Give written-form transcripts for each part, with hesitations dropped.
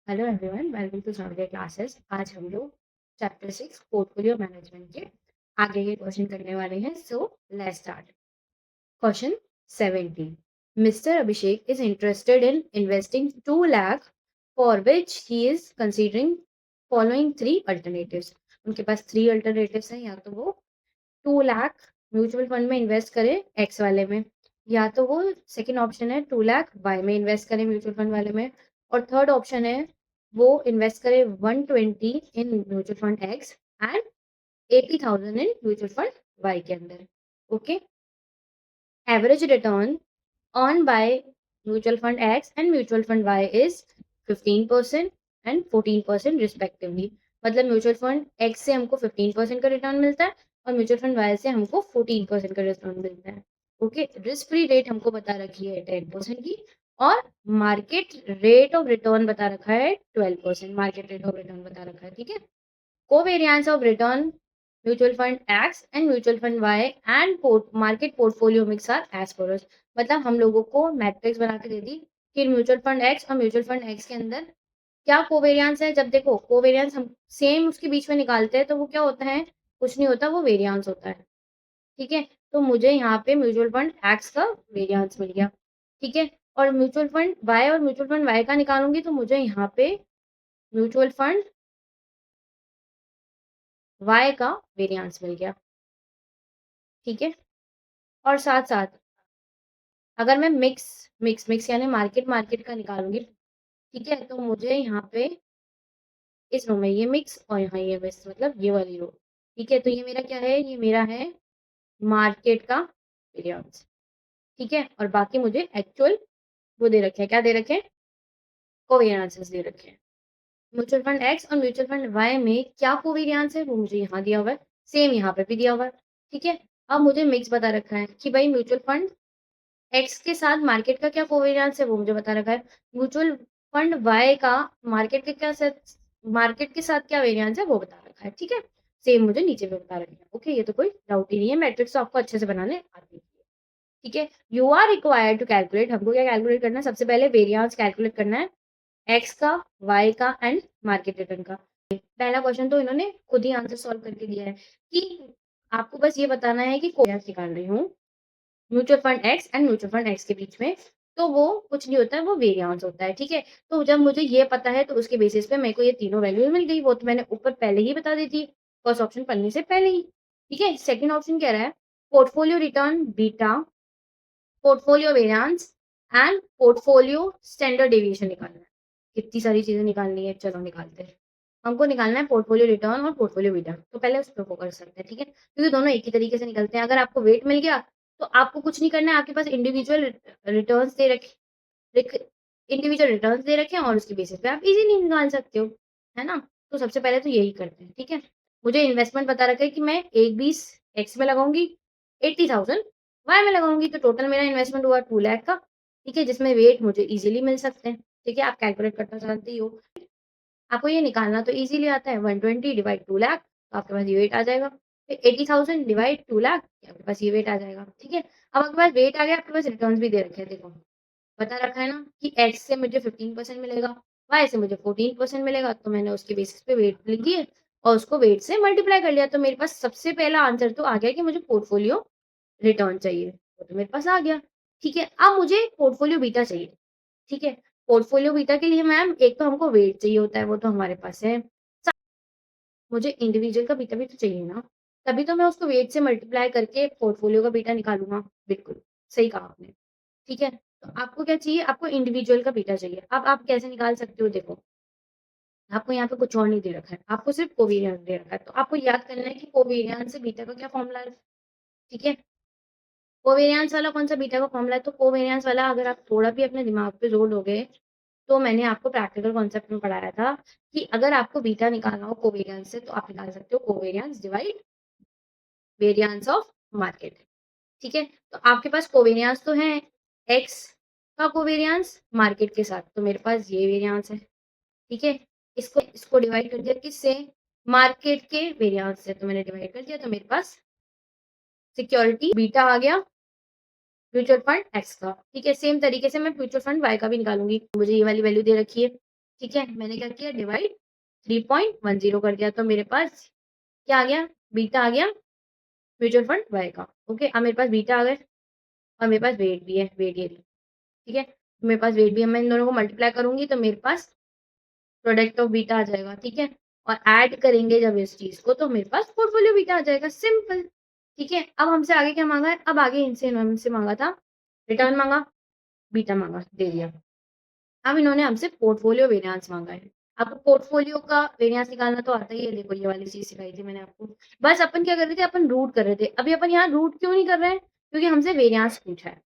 Hello everyone, welcome to solve classes. आज हम लोग चैप्टर 6 पोर्टफोलियो मैनेजमेंट के आगे के क्वेश्चन करने वाले हैं। So let's start. Question 70। Mister Abhishek is interested in investing 2 lakh for which he is considering following 3 alternatives. उनके पास 3 अल्टरनेटिव्स हैं। या तो वो 2 लाख म्यूचुअल फंड में इन्वेस्ट करे एक्स वाले में, या तो वो सेकंड ऑप्शन है 2 लाख वाई में इन्वेस्ट करे म्यूचुअल फंड वाले में, और थर्ड ऑप्शन है वो इन्वेस्ट करे 120 in mutual fund X and 80,000 in mutual fund Y के अंदर। Okay, average return earn by mutual fund X and mutual fund Y is 15% and 14% respectively. मतलब म्यूचुअल फंड एक्स से हमको 15% का रिटर्न मिलता है और म्यूचुअल फंड वाई से हमको 14% का रिटर्न मिलता है। ओके, रिस्क फ्री रेट हमको बता रखी है 10% की, और मार्केट रेट ऑफ रिटर्न बता रखा है 12%। मार्केट रेट ऑफ रिटर्न बता रखा है, ठीक है। Covariance of return mutual fund X and mutual fund Y and market portfolio mix are as follows। मतलब हम लोगों को मैट्रिक्स बना के दे दी कि म्यूचुअल फंड एक्स और म्यूचुअल फंड एक्स के अंदर क्या कोवेरियंस है। जब देखो कोवेरियंस हम सेम उसके बीच में निकालते हैं तो वो क्या होता है, कुछ नहीं होता, वो वेरियंस होता है। ठीक है, तो मुझे यहाँ पे म्यूचुअल फंड एक्स का वेरियंस मिल गया। ठीक है, और म्यूचुअल फंड वाई और म्यूचुअल फंड वाई का निकालूंगी तो मुझे यहाँ पे म्यूचुअल फंड वाई का वेरियंस मिल गया। ठीक है, और साथ साथ अगर मैं मिक्स मिक्स मिक्स यानी मार्केट मार्केट का निकालूंगी, ठीक है, तो मुझे यहाँ पे इस रो में ये मिक्स और यहाँ ये मिक्स, मतलब ये वाली रो। ठीक है, तो ये मेरा क्या है, ये मेरा है मार्केट का वेरियंस। ठीक है, और बाकी मुझे एक्चुअल वो दे रखे हैं, क्या दे रखे हैं, कोवेरियंसेस दे रखे हैं। म्यूचुअल फंड एक्स और म्यूचुअल फंड वाई में क्या कोवेरियंस है वो मुझे यहाँ दिया हुआ है, सेम यहाँ पे भी दिया हुआ है। ठीक है, अब मुझे मिक्स बता रखा है कि भाई म्यूचुअल फंड एक्स के साथ मार्केट का क्या कोवेरियंस है वो मुझे बता रखा है। म्यूचुअल फंड वाई का मार्केट के साथ क्या वेरियंस है वो बता रखा है। ठीक है, सेम मुझे नीचे भी बता रखा है। ओके, ये तो कोई डाउट ही नहीं है, मैट्रिक्स तो आपको अच्छे से बनाने आती है। ठीक है, you are required to calculate, हमको क्या कैलकुलेट करना है, सबसे पहले वेरियंस कैलकुलेट करना है एक्स का, वाई का एंड मार्केट रिटर्न का। पहला क्वेश्चन तो इन्होंने खुद ही आंसर सॉल्व करके दिया है कि आपको बस ये बताना है कि कोवेरियंस निकाल रही हूँ mutual fund X and mutual fund x के बीच में, तो वो कुछ नहीं होता है, वो वेरियंस होता है। ठीक है, तो जब मुझे ये पता है तो उसके बेसिस पे मेरे को ये तीनों वैल्यू मिल गई, वो तो मैंने ऊपर पहले ही बता दी थी फर्स्ट ऑप्शन पढ़ने से पहले ही। ठीक है, सेकंड ऑप्शन कह रहा है portfolio return beta, portfolio variance and portfolio standard deviation निकालना है। कितनी सारी चीजें निकालनी है, चलो निकालते हैं। हमको निकालना है पोर्टफोलियो रिटर्न और पोर्टफोलियो बीटा, तो पहले उस पर फोकस करते हैं। ठीक है, क्योंकि दोनों एक ही तरीके से निकलते हैं। अगर आपको वेट मिल गया तो आपको कुछ नहीं करना है, आपके पास इंडिविजुअल रिटर्न्स दे रखे, इंडिविजुअल रिटर्न्स दे रखे हैं और उसके बेसिस पे आप इजीली निकाल सकते हो, है ना। तो सबसे पहले तो यही करते हैं। ठीक है, मुझे इन्वेस्टमेंट बता रखा है कि मैं एक 20 एक्स में लगाऊंगी, 80,000 वाई में लगाऊंगी, तो टोटल मेरा इन्वेस्टमेंट हुआ 2 लाख का। ठीक है, जिसमें वेट मुझे इजीली मिल सकते हैं। ठीक है, आप कैलकुलेट करना जानते ही हो, आपको ये निकालना तो इजीली आता है। 120 डिवाइड 2 लाख, तो आपके पास ये वेट आ जाएगा। फिर 80,000 डिवाइड 2 लाख, आपके पास ये वेट आ जाएगा। ठीक है, अब आपके पास वेट आ गया, आपके पास रिटर्न्स भी दे रखे हैं। देखो बता रखा है ना कि एक्स से मुझे 15% मिलेगा, वाई से मुझे 14% मिलेगा, तो मैंने उसके बेसिस पे वेट लिख दिए और उसको वेट से मल्टीप्लाई कर लिया। तो मेरे पास सबसे पहला आंसर तो आ गया कि मुझे पोर्टफोलियो रिटर्न चाहिए, वो तो मेरे पास आ गया। ठीक है, अब मुझे पोर्टफोलियो बीटा चाहिए। ठीक है, पोर्टफोलियो बीटा के लिए मैम एक तो हमको वेट चाहिए होता है, वो तो हमारे पास है। मुझे इंडिविजुअल का बीटा भी तो चाहिए ना, तभी तो मैं उसको वेट से मल्टीप्लाई करके पोर्टफोलियो का बीटा निकालूंगा। बिल्कुल सही कहा आपने। ठीक है, तो आपको क्या चाहिए, आपको इंडिविजुअल का बीटा चाहिए। अब आप कैसे निकाल सकते हो, देखो आपको यहाँ पे कुछ और नहीं दे रखा है, आपको सिर्फ कोवेरियंस दे रखा है, तो आपको याद करना है कि कोवेरियंस से बीटा का क्या फॉर्मूला है। ठीक है, कोवेरियंस वाला कौन सा बीटा का फॉर्मूला है, तो कोवेरियंस वाला अगर आप थोड़ा भी अपने दिमाग पे जोर दोगे तो मैंने आपको प्रैक्टिकल कॉन्सेप्ट में पढ़ाया था कि अगर आपको बीटा निकालना हो कोवेरियंस से तो आप निकाल सकते हो covariance divide variance of market. ठीक है, तो आपके पास कोवेरियंस तो है एक्स का कोवेरियंस मार्केट के साथ, तो मेरे पास ये वेरियंस है। ठीक है, इसको इसको डिवाइड कर दिया किससे, मार्केट के वेरियंस से, तो मैंने डिवाइड कर दिया, तो मेरे पास सिक्योरिटी बीटा आ गया म्यूचुअल फंड एक्स का। ठीक है, सेम तरीके से मैं म्यूचुअल फंड वाई का भी निकालूंगी। मुझे ये वाली वैल्यू दे रखी है, ठीक है, मैंने क्या किया डिवाइड 3.10 कर दिया, तो मेरे पास क्या आ गया? बीटा आ गया म्यूचुअल फंड वाई का। ओके, अब मेरे पास बीटा आ गए और मेरे पास वेट भी है, वेट ये रही, ठीक है? तो मेरे पास वेट भी है, मैं इन दोनों को मल्टीप्लाई करूँगी तो मेरे पास प्रोडक्ट ऑफ बीटा आ जाएगा, ठीक है? और ऐड करेंगे जब इस चीज़ को तो मेरे पास पोर्टफोलियो बीटा आ जाएगा, सिंपल, ठीक है? अब हमसे आगे क्या माँगा है? अब आगे इनसे हमसे माँगा था रिटर्न माँगा, बीटा माँगा, दे दिया। अब इन्होंने हमसे पोर्टफोलियो वेरिएंस माँगा है। आपको पोर्टफोलियो का वेरिएंस निकालना तो आता ही है, देखो ये वाली चीज़ सिखाई थी मैंने आपको। बस अपन क्या कर रहे थे, अपन रूट कर रहे थे। अभी अपन यहाँ रूट क्यों नहीं कर रहे हैं? क्योंकि हमसे वेरिएंस पूछा है,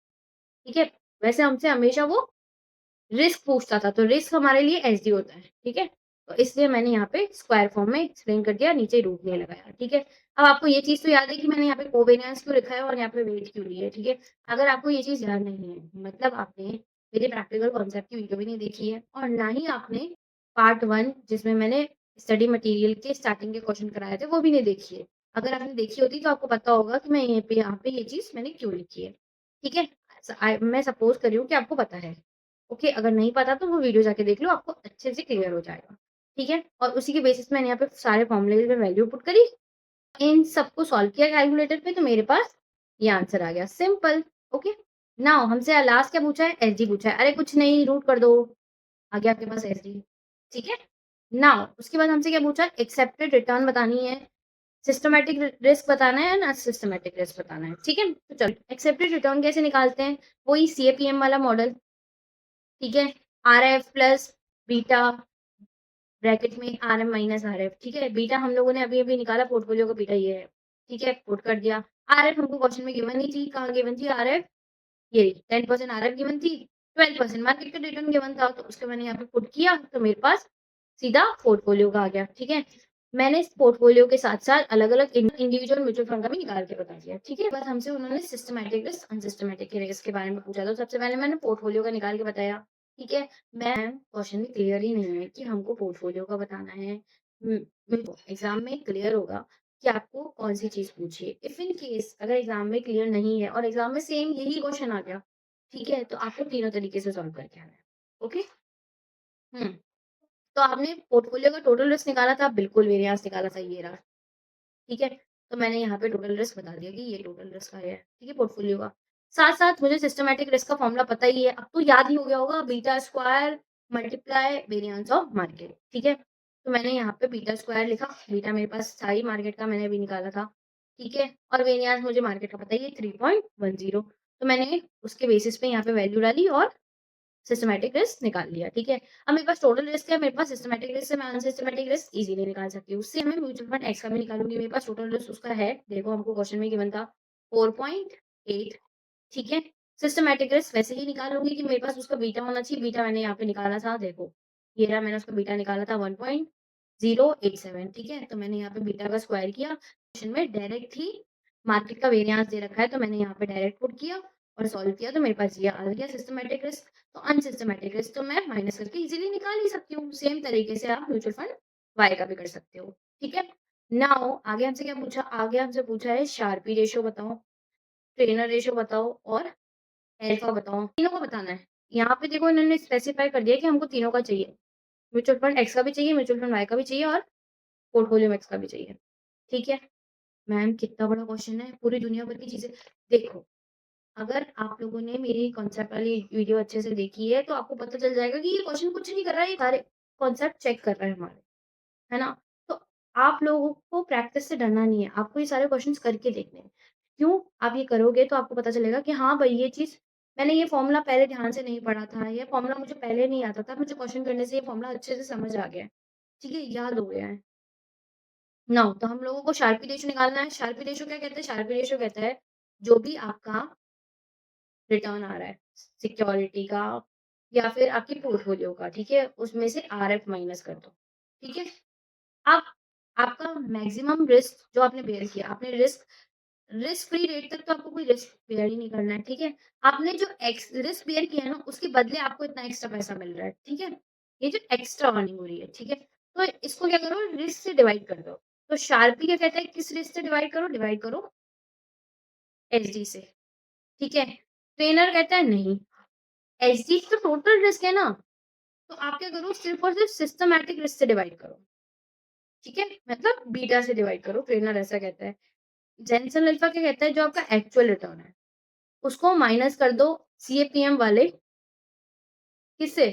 ठीक है? वैसे हमसे हमेशा वो रिस्क पूछता था, तो रिस्क हमारे लिए एसडी होता है, ठीक है? तो इसलिए मैंने यहाँ पे स्क्वायर फॉर्म में एक्सप्लेन कर दिया, नीचे रूट नहीं लगाया, ठीक है? अब आपको ये चीज़ तो याद है कि मैंने यहाँ पे कोवेरिएंस क्यों लिखा है और यहाँ पे वेट क्यों ली है, ठीक है? अगर आपको ये चीज़ याद नहीं है, मतलब आपने मेरे प्रैक्टिकल कॉन्सेप्ट की वीडियो भी नहीं देखी है और ना ही आपने पार्ट 1 जिसमें मैंने स्टडी मटेरियल के स्टार्टिंग के क्वेश्चन कराए थे, वो भी नहीं देखी है। अगर आपने देखी होती तो आपको पता होगा कि मैं यहाँ पे ये चीज़ मैंने क्यों लिखी है, ठीक है? मैं सपोज़ कर रही हूँ कि आपको पता है। ओके, अगर नहीं पता तो वो वीडियो जाके देख लो, आपको अच्छे से क्लियर हो जाएगा, ठीक है? और उसी के बेसिस मैंने यहाँ पे सारे फॉर्मूले में वैल्यू पुट करी, इन सबको सॉल्व किया कैलकुलेटर पे तो मेरे पास ये आंसर आ गया, सिंपल, ओके? नाउ हमसे लास्ट क्या पूछा है? एसडी पूछा है, अरे कुछ नहीं रूट कर दो, आ गया आपके पास एसडी, ठीक है? नाउ उसके बाद हमसे क्या पूछा है? एक्सेप्टेड रिटर्न बतानी है, सिस्टमैटिक रिस्क बताना है ना सिस्टमैटिक रिस्क बताना है, ठीक है? तो चलो एक्सेप्टेड रिटर्न कैसे निकालते हैं? वही सीएपीएम वाला मॉडल, ठीक है? आरएफ प्लस बीटा ब्रैकेट में आरएम माइनस आरएफ, ठीक है? बीटा हम लोगों ने अभी-अभी निकाला पोर्टफोलियो का बीटा ये है, ठीक है? पुट कर दिया। आरएफ हमको क्वेश्चन में गिवन नहीं थी, कहाँ गिवन थी आरएफ? ये रही 10% आरएफ गिवन थी, 12% मार्केट का रिटर्न गिवन था, तो उसको मैंने यहाँ पे पुट किया, तो मेरे पास सीधा पोर्टफोलियो का आ गया, ठीक है? मैंने इस पोर्टफोलियो के साथ-साथ अलग-अलग इंडिविजुअल म्यूचुअल फंड का भी निकाल के बता दिया, ठीक है? बस हमसे उन्होंने सिस्टमैटिक रिस्क, अनसिस्टमैटिक रिस्क के बारे में पूछा, तो सबसे पहले मैंने पोर्टफोलियो का निकाल के बताया, ठीक है? मैम क्वेश्चन में क्लियर ही नहीं है कि हमको पोर्टफोलियो का बताना है। एग्ज़ाम में क्लियर होगा कि आपको कौन-सी चीज़ पूछी है। इफ इन केस अगर एग्ज़ाम में क्लियर नहीं है और एग्ज़ाम में सेम यही क्वेश्चन आ गया, ठीक है? तो आपको तीनों तरीके से सॉल्व करके आना है। ओके? हुँ। तो आपने पोर्टफोलियो का टोटल रिस्क निकाला था, बिल्कुल वेरिएंस निकाला था, ये रहा। ठीक है? तो मैंने यहाँ पे टोटल रिस्क बता दिया कि ये टोटल रिस्क आया है, ठीक है, पोर्टफोलियो का। साथ-साथ मुझे सिस्टमैटिक रिस्क का फ़ॉर्मूला पता ही है, अब तो याद ही हो गया होगा beta square multiply variance of market, ठीक है? तो मैंने यहाँ पे बीटा स्क्वायर लिखा, बीटा मेरे पास था ही मार्केट का मैंने अभी निकाला था, ठीक है? और वेरिएंस मुझे मार्केट का पता ही है 3.10 तो मैंने उसके बेसिस पे यहाँ पे वैल्यू डाली और सिस्टमैटिक रिस्क निकाल लिया, ठीक है? अब मेरे पास टोटल रिस्क है, मेरे पास सिस्टमैटिक रिस्क है, मैं अनसिस्टमैटिक रिस्क इज़िली निकाल सकती हूँ। उससे मैं म्यूचुअल फंड एक्स का भी निकालूँगी, मेरे पास टोटल रिस्क उसका है, देखो हमको क्वेश्चन में गिवन था 4.8 ठीक है? सिस्टमैटिक रिस्क वैसे ही निकालूँगी कि मेरे पास उसका बीटा होना चाहिए, बीटा मैंने यहाँ पे निकाला था, देखो, ये रहा मैंने उसका बीटा निकाला था 1.087 ठीक है? तो मैंने यहाँ पे बीटा का स्क्वायर किया, क्वेश्चन में डायरेक्ट ही मार्केट का वेरिएंस दे रखा है, तो मैंने यहाँ पे डायरेक्ट पुट किया और सॉल्व किया, तो मेरे पास ये आ गया सिस्टमैटिक रिस्क। तो अनसिस्टमैटिक रिस्क तो मैं माइनस करके इज़िली निकाल ही सकती हूँ। सेम तरीके से आप म्यूचुअल फंड वाई का भी कर सकते हो, ठीक है? नाउ आगे हमसे क्या पूछा? आगे हमसे पूछा है शार्पी रेशियो बताओ, ट्रेनर रेशियो बताओ और अल्फा बताओ, तीनों को बताना है। यहाँ पे देखो इन्होंने स्पेसिफाई कर दिया कि हमको तीनों का चाहिए। म्यूचुअल फंड एक्स का भी चाहिए, म्यूचुअल फंड वाई का भी चाहिए और पोर्टफोलियो मैक्स का भी चाहिए, ठीक है? मैम कितना बड़ा क्वेश्चन है, पूरी दुनिया भर की चीज़ें देखो अगर आप लोगों ने मेरी कॉन्सेप्ट वाली वीडियो अच्छे से देखी है, तो आपको पता चल जाएगा कि ये क्वेश्चन कुछ नहीं कर रहा है, ये सारे कॉन्सेप्ट चेक कर रहा है हमारे, है ना? तो आप लोगों को प्रैक्टिस से डरना नहीं है, आपको ये सारे क्वेश्चंस करके देखने हैं। क्यों? आप ये करोगे तो आपको पता चलेगा कि हाँ भाई, ये चीज़ मैंने ये फ़ॉर्मूला पहले ध्यान से नहीं पढ़ा था, ये फ़ॉर्मूला मुझे पहले नहीं आता था, मुझे क्वेश्चन करने से ये फ़ॉर्मूला अच्छे से समझ आ गया है। ठीक है? याद हो गया है। नाउ तो हम लोगों को शार्पी रेशियो निकालना है। शार्पी रेशियो क्या कहते हैं? शार्पी रेशियो कहता है, जो भी आपका रिटर्न आ रहा है, सिक्योरिटी का या फिर आपके पोर्टफोलियो का, ठीक है? उसमें से आरएफ माइनस कर दो, ठीक है? अब आपका मैक्सिमम रिस्क जो आपने बेयर किया, आपने रिस्क रिस्क फ्री रेट तक तो आपको कोई रिस्क बेयर ही नहीं करना है, ठीक है? आपने जो एक्स रिस्क बेयर किया है ना, उसके बदले आपको इतना एक्स्ट्रा पैसा मिल रहा है, ठीक है? ये जो एक्स्ट्रा अर्निंग हो रही है, ठीक है? तो इसको क्या करो, रिस्क से डिवाइड कर दो। तो शार्पी क्या कहता है, किस रिस्क से डिवाइड करो एसडी से, ठीक है? ट्रेनर कहता है नहीं, एसडी तो टोटल रिस्क है ना, तो आप क्या करो, सिर्फ़ और सिर्फ़ सिस्टमैटिक रिस्क से डिवाइड करो, ठीक है? मतलब बीटा से डिवाइड करो, ट्रेनर ऐसा कहता है। जेनसन अल्फ़ा क्या कहता है, जो आपका एक्चुअल रिटर्न है, उसको माइनस कर दो सीएपीएम वाले किससे?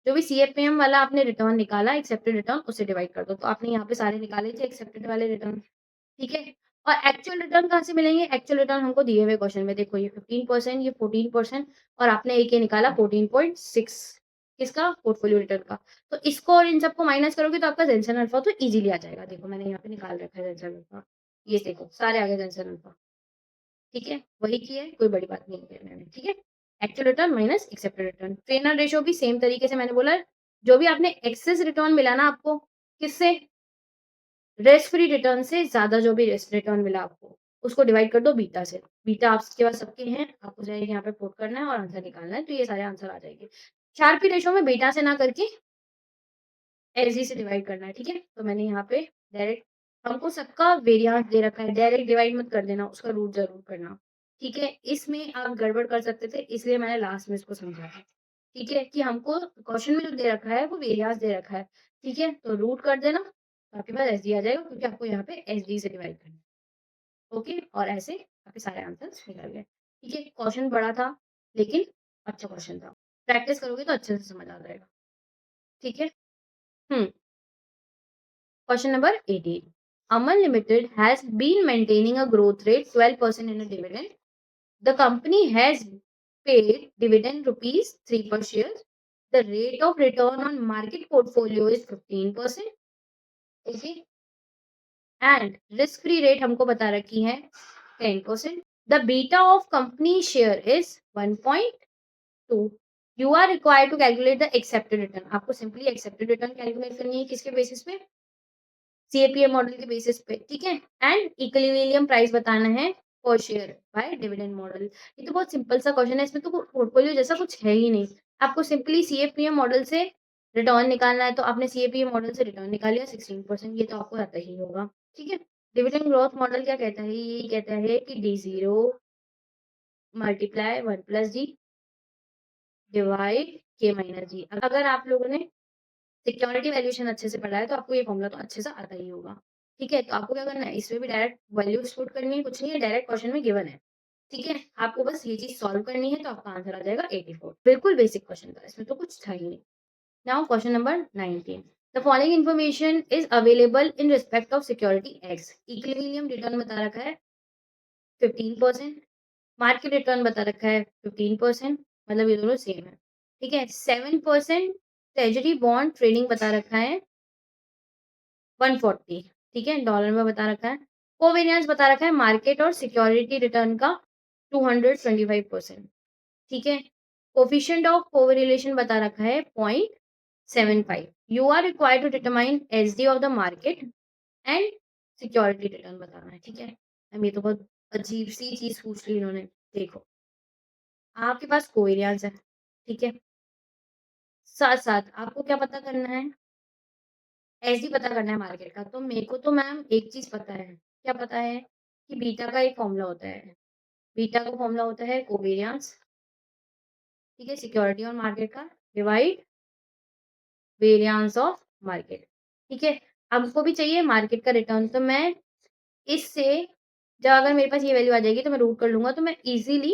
जो भी सीएपीएम वाला आपने रिटर्न निकाला, एक्सेप्टेड रिटर्न, उससे डिवाइड कर दो। तो आपने यहाँ पे सारे निकाले थे एक्सेप्टेड वाले रिटर्न, ठीक है? और एक्चुअल रिटर्न कहाँ से मिलेंगे? एक्चुअल रिटर्न हमको दिए हुए क्वेश्चन में देखो, ये 15%, ये 14% और आपने एक ये निकाला 14.6 किसका? पोर्टफोलियो रिटर्न का। तो इसको और इन सबको माइनस करोगे तो आपका जेनसन अल्फ़ा तो ईज़िली आ जाएगा। देखो मैंने यहाँ पे निकाल रखा है जेनसन अल्फ़ा। ये देखो सारे आ गए जेनसन अल्फ़ा। ठीक है? वही किया है, कोई बड़ी बात नहीं है मैंने, ठीक है? Actual return minus accepted return. Trainer ratio भी सेम तरीके से मैंने बोला है, जो भी आपने एक्सेस रिटर्न मिला ना आपको, किससे? रिस्क फ्री रिटर्न से ज़्यादा जो भी रिस्क रिटर्न मिला आपको, उसको डिवाइड कर दो बीटा से। बीटा आपके पास सबके हैं, आपको डायरेक्ट यहाँ पे पुट करना है और आंसर निकालना है, तो ये सारे आंसर आ जाएँगे। शार्पी रेशियो में बीटा से ना करके एलजी से डिवाइड करना है, ठीक है? तो मैंने यहाँ पे डायरेक्ट हमको सबका वेरिएंस दे रखा है, डायरेक्ट डिवाइड मत कर देना, उसका रूट ज़रूर करना, ठीक है? इसमें आप गड़बड़ कर सकते थे, इसलिए मैंने लास्ट में इसको समझाया, ठीक है? कि हमको क्वेश्चन में जो दे रखा है, वो वेरिएंस दे रखा है, ठीक है? तो रूट कर देना, तो आपके पास एसडी आ जाएगा क्योंकि आपको यहाँ पे एसडी से डिवाइड करना है, ओके? और ऐसे आपके सारे आंसर्स निकल गए, ठीक है? क्वेश्चन बड़ा था, लेकिन अच्छा क्वेश्चन था। प्रैक्टिस करोगे तो अच्छे से समझ आ जाएगा, ठीक है? हुँ। Question number 18. Aman Limited has been maintaining a growth rate 12% in a dividend. The company has paid dividend rupees 3 per share. The rate of return on market portfolio is 15%. Okay. And risk free rate हमको बता रखी है 10%. The beta of company share is 1.2. You are required to calculate the accepted return. आपको simply accepted return calculate करनी है किसके basis पे? CAPM model के बेसिस पे, ठीक है? एंड इक्विलिब्रियम प्राइस बताना है पर शेयर बाय डिविडेंड मॉडल। ये तो बहुत सिंपल सा क्वेश्चन है, इसमें तो पोर्टफोलियो जैसा कुछ है ही नहीं। आपको सिंपली सीएपीएम मॉडल से रिटर्न निकालना है, तो आपने सीएपीएम मॉडल से रिटर्न निकाल लिया 16%, ये तो आपको आता ही होगा, ठीक है? डिविडेंड ग्रोथ मॉडल क्या कहता है? ये कहता है कि D0 मल्टीप्लाई 1 प्लस जी डिवाइड के माइनस जी। अगर आप लोगों ने सिक्योरिटी वैल्यूएशन अच्छे से पढ़ा है, तो आपको ये फ़ॉर्मूला तो अच्छे से आता ही होगा। ठीक है? तो आपको क्या करना है, इसमें भी डायरेक्ट वैल्यूज़ पुट करनी है, कुछ नहीं है, डायरेक्ट क्वेश्चन में गिवन है। ठीक है? आपको बस ये चीज़ सॉल्व करनी है, तो आपका आंसर आ जाएगा 84। बिल्कुल बेसिक क्वेश्चन था, इसमें तो कुछ था ही नहीं। Now question number 19। The following information is available in respect of security x. Equilibrium return बता रखा है 15%, मार्केट रिटर्न बता रखा है 15%, मतलब ये दोनों सेम है। ठीक है? 7% ट्रेज़री बॉन्ड ट्रेडिंग बता रखा है 140, ठीक है? डॉलर में बता रखा है। कोवेरिएंस बता रखा है मार्केट और सिक्योरिटी रिटर्न का 225%, ठीक है? कोएफिशिएंट ऑफ कोरिलेशन बता रखा है 0.75। You are required to determine SD of the market and security return बताना है, ठीक है? अब ये तो बहुत अजीब-सी चीज़ पूछ ली इन्होंने। देखो, आपके पास कोवेरिएंस है, ठीक है? साथ-साथ आपको क्या पता करना है? एसडी पता करना है मार्केट का। तो मेरे को तो मैम एक चीज़ पता है। क्या पता है? कि बीटा का एक फ़ॉर्मूला होता है। बीटा का फ़ॉर्मूला होता है कोवेरिएंस, ठीक है? सिक्योरिटी और मार्केट का डिवाइड वेरिएंस ऑफ मार्केट, ठीक है? आपको भी चाहिए मार्केट का रिटर्न, तो मैं इससे जब अगर मेरे पास ये वैल्यू आ जाएगी तो मैं रूट कर लूँगा, तो मैं ईज़िली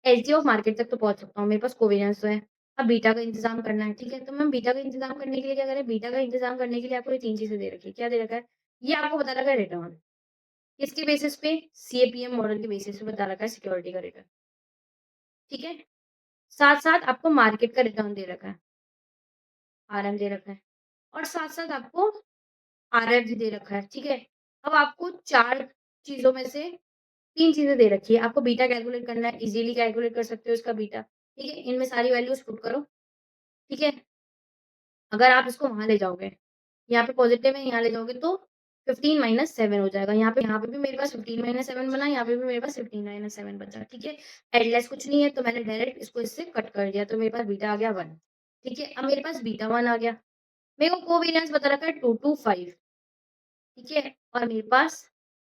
एसडी ऑफ मार्केट तक तो पहुँच सकता हूँ। मेरे पास कोवेरिएंस तो है। अब बीटा का इंतज़ाम करना है, ठीक है? तो मैम बीटा का इंतज़ाम करने के लिए क्या करें? बीटा का इंतज़ाम करने के लिए आपको ये 3 चीज़ें दे रखी है। क्या दे रखा है? ये आपको बता रखा है रिटर्न। किसके बेसिस पे? सीएपीएम मॉडल के बेसिस पे बता रखा है सिक्योरिटी का रिटर्न, ठीक है? साथ-साथ आपको मार्केट का रिटर्न दे रखा है, आरएम दे रखा है और साथ-साथ आपको आरएफ भी दे रखा है, ठीक है? अब आपको 4 चीज़ों में से 3 चीज़ें दे रखी है, आपको बीटा कैलकुलेट करना है, इज़िली कैलकुलेट कर सकते हो इसका बीटा, ठीक है? इनमें सारी वैल्यूज़ पुट करो, ठीक है? अगर आप इसको वहाँ ले जाओगे, यहाँ पे पॉज़िटिव है, यहाँ ले जाओगे तो 15 माइनस 7 हो जाएगा। यहाँ पे भी मेरे पास 15 माइनस 7 बना, यहाँ पे भी मेरे पास 15 माइनस 7 बचा, ठीक है? एडलेस कुछ नहीं है, तो मैंने डायरेक्ट इसको इससे कट कर दिया, तो मेरे पास बीटा आ गया 1, ठीक है? अब मेरे पास बीटा 1 आ गया। मेरे को कोवेरिएंस बता रखा है 225, ठीक है? और मेरे पास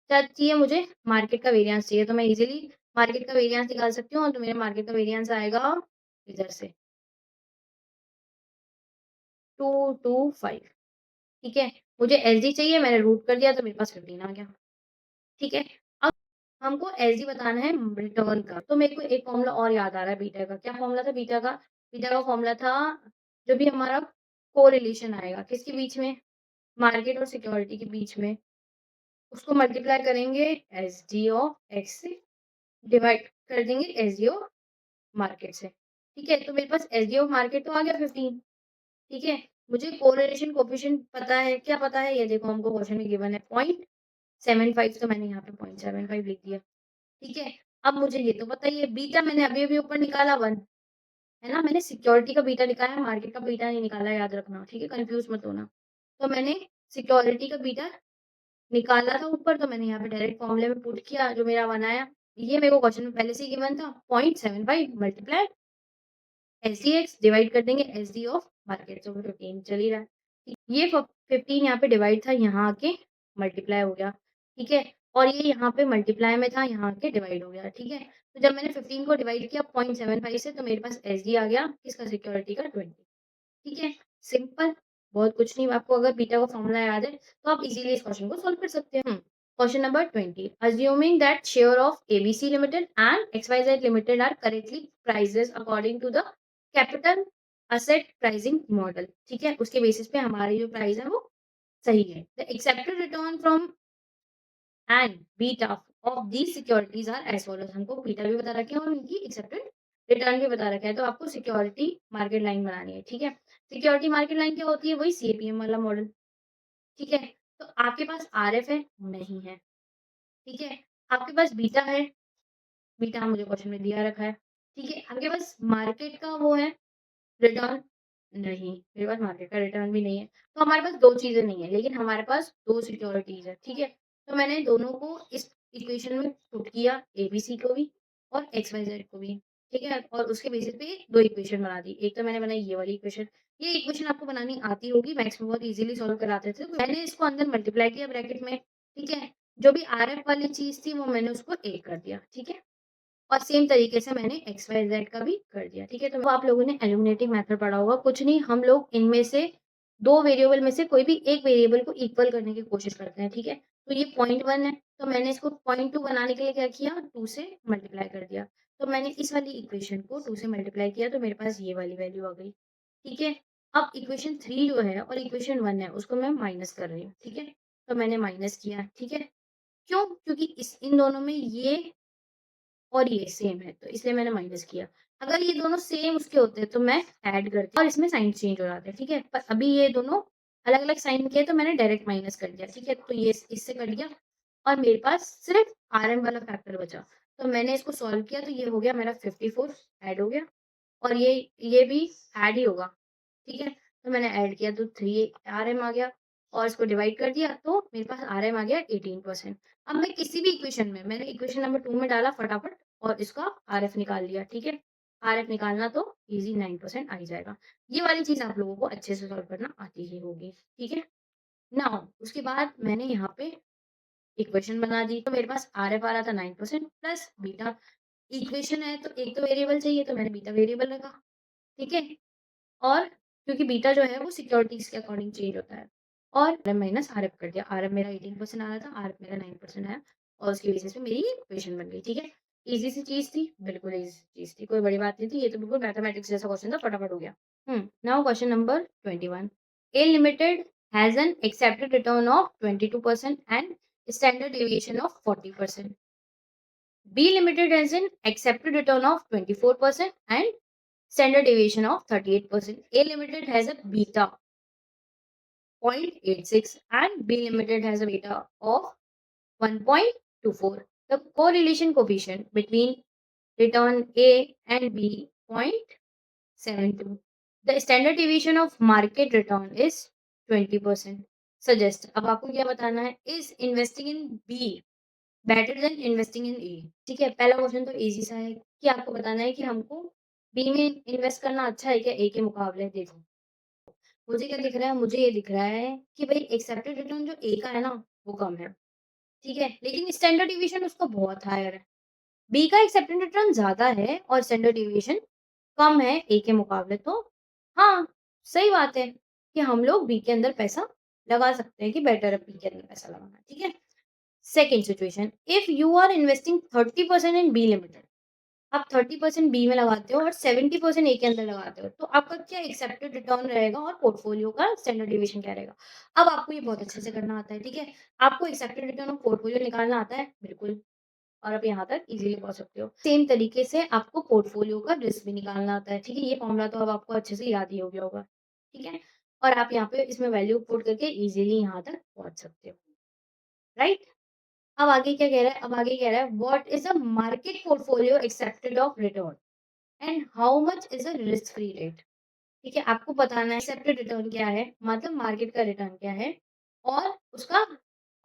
क्या चाहिए मुझे? मार्केट का वेरिएंस चाहिए, तो मैं इज़िली मार्केट का वेरिएंस निकाल सकती हूँ, तो मेरा मार्केट का वेरिएंस आएगा इधर से, 225, ठीक है? मुझे एसडी चाहिए, मैंने रूट कर दिया तो मेरे पास 15 आ गया, ठीक है? अब हमको एसडी बताना है रिटर्न का, तो मेरे को एक फ़ॉर्मूला और याद आ रहा है बीटा का। क्या फ़ॉर्मूला था बीटा का? बीटा का फ़ॉर्मूला था जो भी हमारा कोरिलेशन आएगा, किसके बीच में? मार्केट और सिक्योरिटी के बीच में, उसको मल्टीप्लाई करेंगे एसडी ऑफ एक्स से, डिवाइड कर देंगे एसडी ऑफ मार्केट से, ठीक है? तो मेरे पास एसडी ऑफ मार्केट तो आ गया 15, ठीक है? मुझे कोरिलेशन कोएफिशिएंट पता है, क्या पता है? ये देखो हमको क्वेश्चन में गिवन है 0.75, तो मैंने यहाँ पे 0.75 लिख दिया, ठीक है? अब मुझे ये तो पता ही है, बीटा मैंने अभी-अभी ऊपर निकाला 1, है ना? मैंने सिक्योरिटी का बीटा निकाला, मार्केट का बीटा नहीं निकाला, याद रखना, ठीक है? कन्फ्यूज़ मत होना। तो मैंने सिक्योरिटी का बीटा निकाला था ऊपर, तो मैंने यहाँ पे डायरेक्ट फॉर्मूले में पुट किया, जो मेरा 1 आया। ये मेरे को क्वेश्चन में पहले से ही गिवन था, 0.75 मल्टीप्लाई एसडीएक्स, डिवाइड कर देंगे एसडी ऑफ मार्केट, तो 15 चल ही रहा है। ये 15 यहाँ पे डिवाइड था, यहाँ आके मल्टीप्लाई हो गया, ठीक है? और ये यहाँ पे मल्टीप्लाई में था, यहाँ आके डिवाइड हो गया, ठीक है? तो जब मैंने 15 को डिवाइड किया 0.75 से, तो मेरे पास एसडी आ गया, किसका? सिक्योरिटी का 20, ठीक है? सिंपल, बहुत कुछ नहीं। आपको अगर बीटा का फॉर्मूला याद है, तो आप इज़िली इस क्वेश्चन को सॉल्व कर सकते हैं। Question number 20, assuming that share of ABC Limited and XYZ Limited are correctly prices according to the capital asset pricing model, ठीक है? उसके बेसिस पे हमारी जो प्राइस है वो सही है। The expected return from and beta of these securities are as follows. हमको बीटा भी बता रखे हैं और उनकी एक्सेप्टेड रिटर्न भी बता रखा है, तो आपको सिक्योरिटी मार्केट लाइन बनानी है, ठीक है? सिक्योरिटी मार्केट लाइन क्या होती है? वही सीएपीएम वाला मॉडल, ठीक है? तो आपके पास आरएफ है? नहीं है, ठीक है? आपके पास बीटा है? बीटा मुझे क्वेश्चन में दिया रखा है, ठीक है? आपके पास मार्केट का वो है रिटर्न? नहीं, मेरे पास मार्केट का रिटर्न भी नहीं है। तो हमारे पास 2 चीज़ें नहीं है, लेकिन हमारे पास 2 सिक्योरिटीज़ है, ठीक है? तो मैंने दोनों को इस इक्वेशन में पुट किया, एबीसी को भी और एक्स-वाई-ज़ेड को भी, ठीक है? और उसके बेसिस पे 2 इक्वेशन बना दी। एक तो मैंने बनाई ये वाली इक्वेशन, ये इक्वेशन आपको बनानी आती होगी, मैथ्स में बहुत ईज़िली सॉल्व कराते थे। तो मैंने इसको अंदर मल्टीप्लाई किया ब्रैकेट में, ठीक है? जो भी आरएफ वाली चीज़ थी, वो मैंने उसको 1 कर दिया, ठीक है? और सेम तरीके से मैंने एक्स, वाई, ज़ेड का भी कर दिया, ठीक है? तो वो आप लोगों ने एलिमिनेटिंग मेथड पढ़ा होगा, कुछ नहीं, हम लोग इनमें से 2 वेरिएबल में से कोई भी एक वेरिएबल को इक्वल करने की कोशिश करते हैं, ठीक है? तो ये 0.1 है, तो मैंने इसको 0.2 बनाने के लिए क्या किया? 2 से मल्टीप्लाई कर दिया। तो मैंने इस वाली इक्वेशन को 2 से मल्टीप्लाई किया, तो मेरे पास ये वाली वैल्यू आ गई, ठीक है? अब इक्वेशन 3 जो है और इक्वेशन 1 है, उसको मैं माइनस कर रही हूँ, ठीक है? तो मैंने माइनस किया, ठीक है? क्यों? क्योंकि इन दोनों में ये और ये सेम है, तो इसलिए मैंने माइनस किया। अगर ये दोनों सेम उसके होते तो मैं ऐड करती और इसमें साइन चेंज हो जाते, ठीक है? पर अभी ये दोनों अलग-अलग साइन के तो मैंने डायरेक्ट माइनस कर दिया, ठीक है? तो ये इससे कट गया और मेरे पास सिर्फ आरएम वाला फैक्टर बचा। तो मैंने इसको सॉल्व किया, तो ये हो गया मेरा 54 ऐड हो गया और ये भी ऐड ही होगा, ठीक है? तो मैंने ऐड किया तो 3 आरएम आ गया और इसको डिवाइड कर दिया तो मेरे पास आरएम आ गया 18%। अब मैं किसी भी इक्वेशन में मैंने इक्वेशन नंबर 2 में डाला फटाफट और इसका आरएफ निकाल लिया, ठीक है? आरएफ निकालना तो ईज़ी 9% आ ही जाएगा। ये वाली चीज़ आप लोगों को अच्छे से सॉल्व करना आती ही होगी, ठीक है? नाउ उसके बाद मैंने यहाँ पे इक्वेशन बना दी, तो मेरे पास आरएफ आ रहा था 9% प्लस बीटा। इक्वेशन है तो एक तो वेरिएबल चाहिए, तो मैंने बीटा वेरिएबल रखा, ठीक है? और क्योंकि बीटा जो है वो सिक्योरिटीज़ के अकॉर्डिंग चेंज होता है और आरएम माइनस आरएफ कर दिया। आरएम मेरा 18% आ रहा था, आरएफ मेरा 9% आया और उसके बेसिस पे मेरी इक्वेशन बन गई, ठीक है? ईज़ी सी चीज़ थी, बिल्कुल ईज़ी चीज़ थी, कोई बड़ी बात नहीं थी। ये तो बिल्कुल मैथमेटिक्स जैसा क्वेश्चन था, फटाफट हो गया। Now question number 21, A limited has an accepted return of 22% and standard deviation of 40%. B Limited has an accepted return of 24% and standard deviation of 38%. A Limited has a beta 0.86 and B Limited has a beta of 1.24. The correlation coefficient between return A and B 0.72. The standard deviation of market return is 20%. Suggest, अब आपको क्या बताना है? Is investing in B better than investing in A, ठीक है? पहला question तो easy सा है कि आपको बताना है कि हमको बी में इन्वेस्ट करना अच्छा है क्या ए के मुकाबले? देखो, मुझे क्या दिख रहा है? मुझे ये दिख रहा है कि भई एक्सेप्टेड रिटर्न जो ए का है ना, वो कम है, ठीक है? लेकिन स्टैंडर्ड डिविएशन उसका बहुत हायर है। बी का एक्सेप्टेड रिटर्न ज़्यादा है और स्टैंडर्ड डिविएशन कम है ए के मुकाबले, तो हाँ, सही बात है। कि हम लोग बी के अंदर पैसा लगा सकते हैं कि बेटर है बी के अंदर पैसा लगाना, ठीक है? Second situation, if you are investing 30% in B limited, आप 30% बी में लगाते हो और 70% ए के अंदर लगाते हो, तो आपका क्या एक्सेप्टेड रिटर्न रहेगा और पोर्टफोलियो का स्टैंडर्ड डेविएशन क्या रहेगा? अब आपको ये बहुत अच्छे से करना आता है, ठीक है? आपको एक्सेप्टेड रिटर्न और पोर्टफोलियो निकालना आता है? बिल्कुल। और आप यहाँ तक इज़िली पहुँच सकते हो। सेम तरीके से आपको पोर्टफोलियो का रिस्क भी निकालना आता है, ठीक है? ये फ़ॉर्मूला तो अब आपको अच्छे से याद ही हो गया होगा, ठीक है? और आप यहाँ पे इसमें वैल्यू पुट करके इज़िली यहाँ तक पहुँच सकते हो, राइट? अब आगे क्या कह रहा है? अब आगे कह रहा है what is the market portfolio accepted of return and how much is a risk free rate? ठीक है? आपको बताना है एक्सेप्टेड रिटर्न क्या है, मतलब मार्केट का रिटर्न क्या है और उसका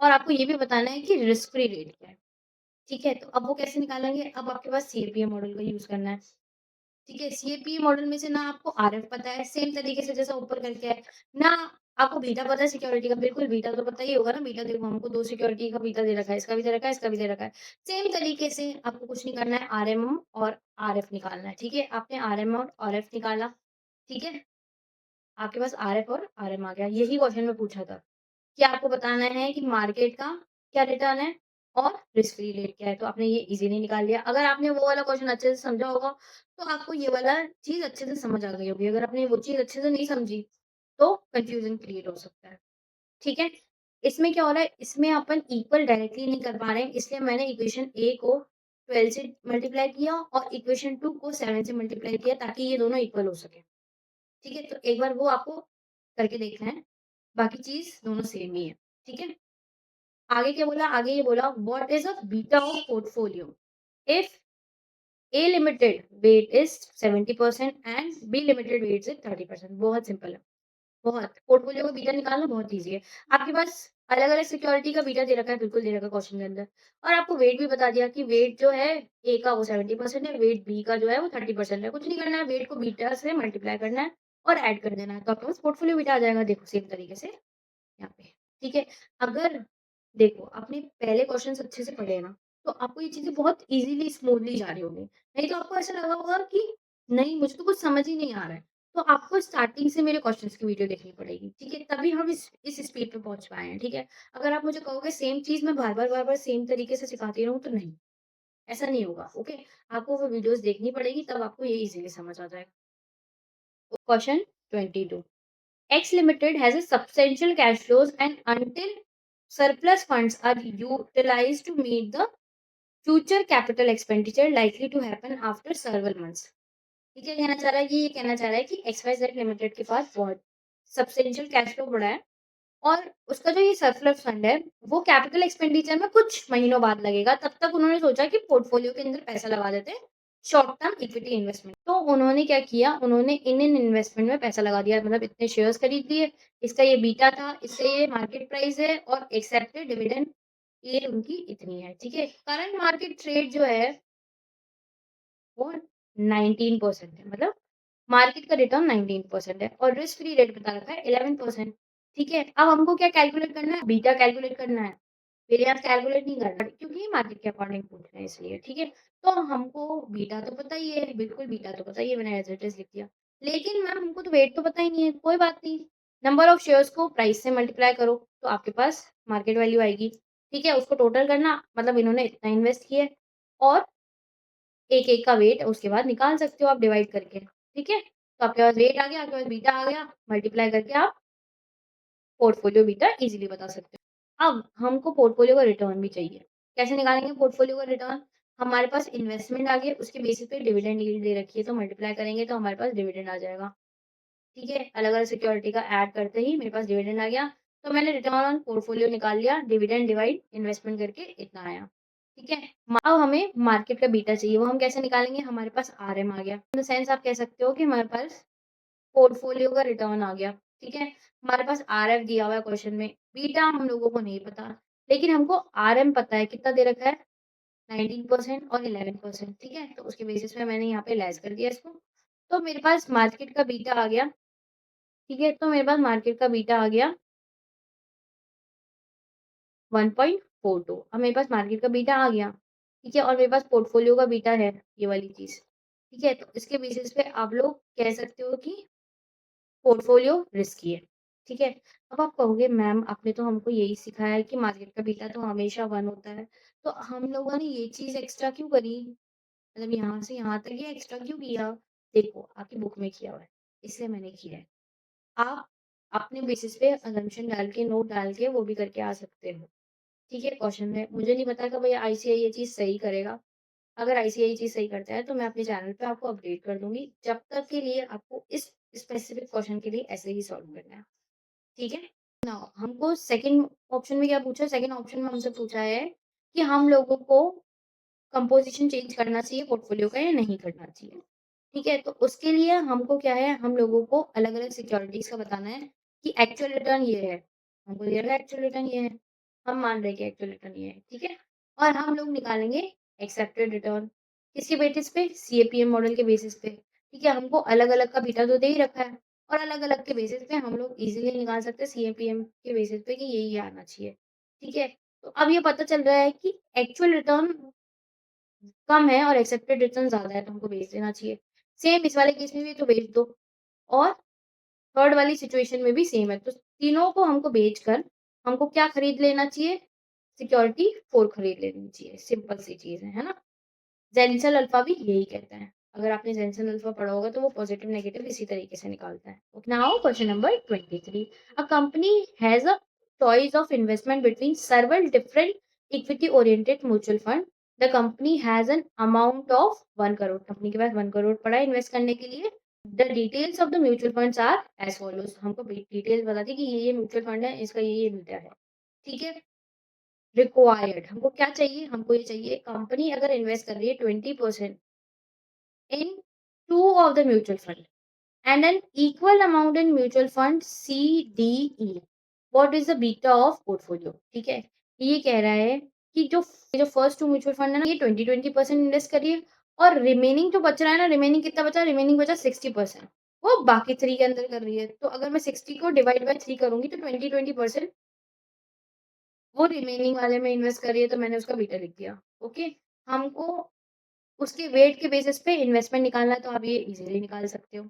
और आपको ये भी बताना है कि रिस्क फ्री रेट क्या है। ठीक है, तो अब वो कैसे निकालेंगे? अब आपके पास सीएपीए मॉडल का यूज़ करना है, ठीक है? सीएपीए मॉडल में से ना आपको आरएफ पता है, सेम तरीके से जैसा ऊपर करके है, ना आपको बीटा पता है सिक्योरिटी का, बिल्कुल बीटा तो पता ही होगा ना, बीटा देखो हमको 2 सिक्योरिटी का बीटा दे रखा है, इसका भी दे रखा है, इसका भी दे रखा है। सेम तरीके से आपको कुछ नहीं करना है, आरएम और आरएफ निकालना है, ठीक है? आपने आरएम और आरएफ निकाला, ठीक है? आपके पास आरएफ और आरएम आ गया, यही क्वेश्चन में पूछा था। कि आपको बताना है कि मार्केट का क्या रिटर्न है और रिस्क फ्री रेट क्या है, तो आपने ये इज़िली निकाल लिया। अगर आपने वो वाला क्वेश्चन अच्छे से समझा होगा, तो आपको ये वाला चीज़ अच्छे से समझ आ गई होगी। अगर आपने वो चीज़ अच्छे से नहीं समझी, तो कन्फ्यूज़न क्रिएट हो सकता है, ठीक है? इसमें क्या हो रहा है, इसमें अपन इक्वल डायरेक्टली नहीं कर पा रहे हैं, इसलिए मैंने इक्वेशन ए को 12 से मल्टीप्लाई किया और इक्वेशन 2 को 7 से मल्टीप्लाई किया ताकि ये दोनों इक्वल हो सके, ठीक है? तो एक बार वो आपको करके देखना है, बाकी चीज़ दोनों सेम ही है, ठीक है? आगे क्या बोला? आगे ये बोला what is a beta of portfolio if A limited weight is 70% and B limited weight is 30%। बहुत सिंपल है, बहुत। पोर्टफोलियो का बीटा निकालना बहुत ईज़ी है। आपके पास अलग-अलग सिक्योरिटी का बीटा दे रखा है, बिल्कुल दे रखा है क्वेश्चन के अंदर और आपको वेट भी बता दिया कि वेट जो है ए का वो 70% है, वेट बी का जो है वो 30% है। कुछ नहीं करना है, वेट को बीटा से मल्टीप्लाई करना है और ऐड कर देना है, तो आपके पास पोर्टफोलियो बीटा आ जाएगा। देखो सेम तरीके से यहाँ पे, ठीक है? अगर देखो आपने पहले क्वेश्चंस अच्छे से पढ़े ना, तो आपको ये चीज़ें बहुत ईज़िली स्मूथली जा रही होंगी। नहीं तो आपको ऐसा लगा होगा कि नहीं मुझे तो कुछ समझ ही नहीं आ रहा है। तो आपको स्टार्टिंग से मेरे क्वेश्चंस की वीडियो देखनी पड़ेगी, ठीक है? तभी हम इस स्पीड पे पहुँच पाए हैं, ठीक है? अगर आप मुझे कहोगे सेम चीज़ मैं बार-बार सेम तरीके से सिखाती रहूँ तो नहीं, ऐसा नहीं होगा, ओके? आपको वो वीडियोज़ देखनी पड़ेगी तब आपको ये ईज़िली समझ आ जाएगा। Question 22 X Limited has a substantial cash flows and until surplus funds are utilized to meet the future capital expenditure likely to happen after several months. ये क्या कहना चाह रहा है? ये कहना चाह रहा है कि XYZ लिमिटेड के पास बहुत सब्सटेंशियल कैश फ्लो बढ़ा है और उसका जो ये सरप्लस फंड है, वो कैपिटल एक्सपेंडिचर में कुछ महीनों बाद लगेगा। तब तक उन्होंने सोचा कि पोर्टफोलियो के अंदर पैसा लगा देते हैं, शॉर्ट टर्म इक्विटी इन्वेस्टमेंट। तो उन्होंने क्या किया, उन्होंने इन इन्वेस्टमेंट में पैसा लगा दिया, मतलब इतने शेयर्स खरीद लिए, इसका ये बीटा था, इसका ये मार्केट प्राइस है और एक्सेप्टेड डिविडेंड ये उनकी इतनी है, ठीक है? करंट मार्केट ट्रेड जो है, वो 19% है, मतलब मार्केट का रिटर्न 19% है और रिस्क फ्री रेट बता रखा है 11%, ठीक है? अब हमको क्या कैलकुलेट करना है? बीटा कैलकुलेट करना है। वेरिएंस कैलकुलेट नहीं करना क्योंकि ये मार्केट के अकॉर्डिंग पूछ रहे हैं इसलिए, ठीक है? तो हमको बीटा तो पता ही है, बिल्कुल बीटा तो पता ही है, मैंने एज़ इट इज़ लिख दिया। लेकिन मैम हमको तो वेट तो पता ही नहीं है, कोई बात नहीं। नंबर ऑफ शेयर्स को प्राइस से मल्टीप्लाई करो, तो आपके पास मार्केट वैल्यू आएगी, ठीक है? उसको टोटल करना मतलब इन्होंने इतना इन्वेस्ट किया है और एक-एक का वेट उसके बाद निकाल सकते हो आप डिवाइड करके, ठीक है? तो आपके पास वेट आ गया, आपके पास बीटा आ गया, मल्टीप्लाई करके आप पोर्टफोलियो बीटा इज़िली बता सकते हो। अब हमको पोर्टफोलियो का रिटर्न भी चाहिए। कैसे निकालेंगे पोर्टफोलियो का रिटर्न? हमारे पास इन्वेस्टमेंट आ गई, उसके बेसिस पे डिविडेंड यील्ड दे रखी है, तो मल्टीप्लाई करेंगे तो हमारे पास डिविडेंड आ जाएगा, ठीक है? अलग-अलग सिक्योरिटी का ऐड करते ही मेरे पास डिविडेंड आ गया, तो मैंने रिटर्न ऑन पोर्टफोलियो निकाल लिया, डिविडेंड डिवाइड इन्वेस्टमेंट करके इतना आया, ठीक है? अब हमें मार्केट का बीटा चाहिए, वो हम कैसे निकालेंगे? हमारे पास आरएम आ गया। इन द सेंस आप कह सकते हो कि हमारे पास पोर्टफोलियो का रिटर्न आ गया, ठीक है? हमारे पास आरएफ दिया हुआ है क्वेश्चन में, बीटा हम लोगों को नहीं पता, लेकिन हमको आरएम पता है, कितना दे रखा है? 19% और 11%, ठीक है? तो उसके बेसिस पे मैंने यहाँ पे लेस कर दिया इसको, तो मेरे पास मार्केट का बीटा आ गया, ठीक है? तो मेरे पास मार्केट का बीटा आ गया 1.42। अब मेरे पास मार्केट का बीटा आ गया, ठीक है? और मेरे पास पोर्टफोलियो का बीटा है, ये वाली चीज़, ठीक है? तो इसके बेसिस पे आप लोग कह सकते हो कि पोर्टफोलियो रिस्की है। ठीक है? अब आप कहोगे मैम आपने तो हमको यही सिखाया है कि मार्केट का बीटा तो हमेशा 1 होता है, तो हम लोगों ने ये चीज़ एक्स्ट्रा क्यों करी? मतलब यहाँ से यहाँ तक ये एक्स्ट्रा क्यों किया? देखो, आपकी बुक में किया हुआ है, इसलिए मैंने किया है। आप अपने बेसिस पे असम्पशन डाल के, नोट डाल के वो भी करके आ सकते हो। ठीक है? क्वेश्चन में मुझे नहीं पता कि भई आईसीआई ये चीज़ सही करेगा। अगर आईसीआई ये चीज़ सही करता है तो मैं अपने चैनल पे आपको अपडेट कर दूँगी। जब तक के लिए आपको इस स्पेसिफिक क्वेश्चन के लिए ऐसे ही सॉल्व करना है। ठीक है? नाउ हमको सेकंड ऑप्शन में क्या पूछा है? सेकंड ऑप्शन में हमसे पूछा है कि हम लोगों को कंपोज़िशन चेंज करना चाहिए पोर्टफोलियो का या नहीं करना चाहिए। ठीक है? तो उसके लिए हमको क्या है, हम लोगों को अलग-अलग सिक्योरिटीज़ का बताना है कि एक्चुअल रिटर्न ये है। हमको दिया गया एक्चुअल रिटर्न ये है। हम मान रहे हैं कि एक्चुअल रिटर्न ये है, ठीक है? और हम लोग निकालेंगे एक्सेप्टेड रिटर्न। किसके बेसिस पे? सीएपीएम मॉडल के बेसिस पे। ठीक है? हमको अलग-अलग का बीटा तो दे ही रखा है और अलग-अलग के बेसिस पे हम लोग ईज़िली निकाल सकते हैं सीएपीएम के बेसिस पे कि यही आना चाहिए। ठीक है? तो अब ये पता चल रहा है कि एक्चुअल रिटर्न कम है और एक्सेप्टेड रिटर्न ज़्यादा है, तो हमको बेच देना चाहिए। सेम इस वाले केस में भी तो बेच दो और थर्ड वाली सिचुएशन में भी सेम है। तो तीनों को हमको बेचकर हमको क्या खरीद लेना चाहिए? सिक्योरिटी 4 खरीद लेनी चाहिए। सिंपल सी चीज़ है ना? ज़ेनिसल अल्फ़ा भी यही कहता है। अगर आपने ज़ेनिसल अल्फ़ा पढ़ा होगा तो वो पॉज़िटिव नेगेटिव इसी तरीके से निकालता है। Now question number 23 a company has a choice of investment between several different equity oriented mutual fund. The company has an amount of 1 crore company के पास 1 करोड़ पड़ा है इन्वेस्ट करने के लिए। The details of the mutual funds are as follows हमको details बता दी कि ये म्यूचुअल फंड है, इसका ये बीटा है। ठीक है? रिक्वायर्ड हमको क्या चाहिए? हमको ये चाहिए कंपनी अगर इन्वेस्ट कर रही है 20% in 2 of the mutual fund and an equal amount in mutual fund C, D, E. What is the beta of portfolio? ठीक है? ये कह रहा है कि जो फर्स्ट 2 म्यूचुअल फंड है ना, ये 20-20% इन्वेस्ट करिए और रिमेनिंग जो बच रहा है ना, रिमेनिंग कितना बचा? रिमेनिंग बचा 60%। वो बाकी 3 के अंदर कर रही है। तो अगर मैं 60 को डिवाइड बाय 3 करूँगी तो 20-20% वो रिमेनिंग वाले में इन्वेस्ट कर रही है, तो मैंने उसका बीटा लिख दिया। ओके? हमको उसके वेट के बेसिस पे इन्वेस्टमेंट निकालना है, तो आप ये इज़िली निकाल सकते हो।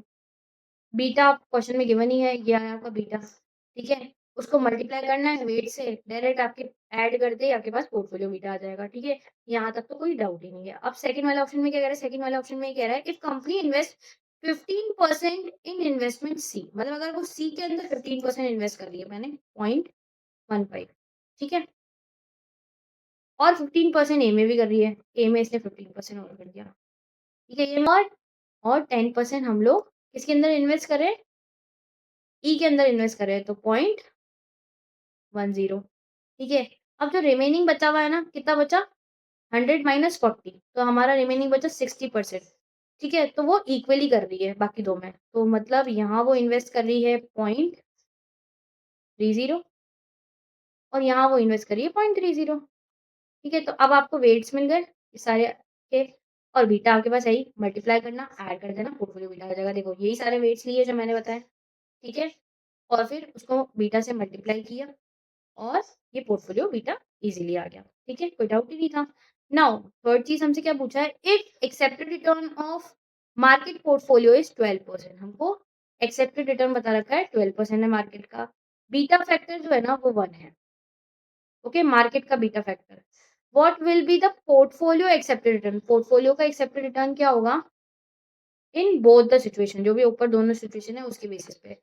बीटा क्वेश्चन में गिवन ही है, ये आया आपका बीटा, ठीक है? उसको मल्टीप्लाई करना है वेट से, डायरेक्ट आपके ऐड करते ही आपके पास पोर्टफोलियो बीटा आ जाएगा, ठीक है? यहाँ तक तो कोई डाउट ही नहीं है। अब सेकंड वाले ऑप्शन में क्या कह रहा है? सेकंड वाले ऑप्शन में ये कह रहा है if company invest 15% in investment C मतलब अगर वो सी के अंदर 15% इन्वेस्ट कर रही है मैंने 0.15 ठीक है? और 15% ए में भी कर रही है, ए में इसने 15% और कर दिया, ठीक है? ये और 10% हम लोग किसके अंदर इन्वेस्ट कर रहे हैं? ई के अंदर इन्वेस्ट कर रहे हैं तो 0.10 ठीक है? अब जो रिमेनिंग बचा हुआ है ना, कितना बचा? 100 माइनस 40 तो हमारा रिमेनिंग बचा 60% ठीक है? तो वो इक्वली कर रही है बाकी 2 में। तो मतलब यहाँ वो इन्वेस्ट कर रही है 0.30 और यहाँ वो इन्वेस्ट कर रही है 0.30 ठीक है? तो अब आपको वेट्स मिल गए ये सारे के और बीटा आपके पास है ही, मल्टीप्लाई करना, ऐड कर देना, पोर्टफोलियो बीटा आ जाएगा। देखो यही सारे वेट्स लिए जो मैंने बताए, ठीक है? और फिर उसको बीटा से मल्टीप्लाई किया और ये पोर्टफोलियो बीटा इज़िली आ गया, ठीक है? कोई डाउट ही नहीं था। नाउ थर्ड चीज़ हमसे क्या पूछा है? If accepted return of market portfolio is 12% हमको एक्सेप्टेड रिटर्न बता रखा है 12% है मार्केट का। बीटा फैक्टर जो है ना वो 1 है। ओके? मार्केट का beta factor. What will be the portfolio accepted return? Portfolio का एक्सेप्टेड रिटर्न क्या होगा? इन बोथ द सिचुएशन जो भी ऊपर दोनों सिचुएशन है उसके बेसिस पे,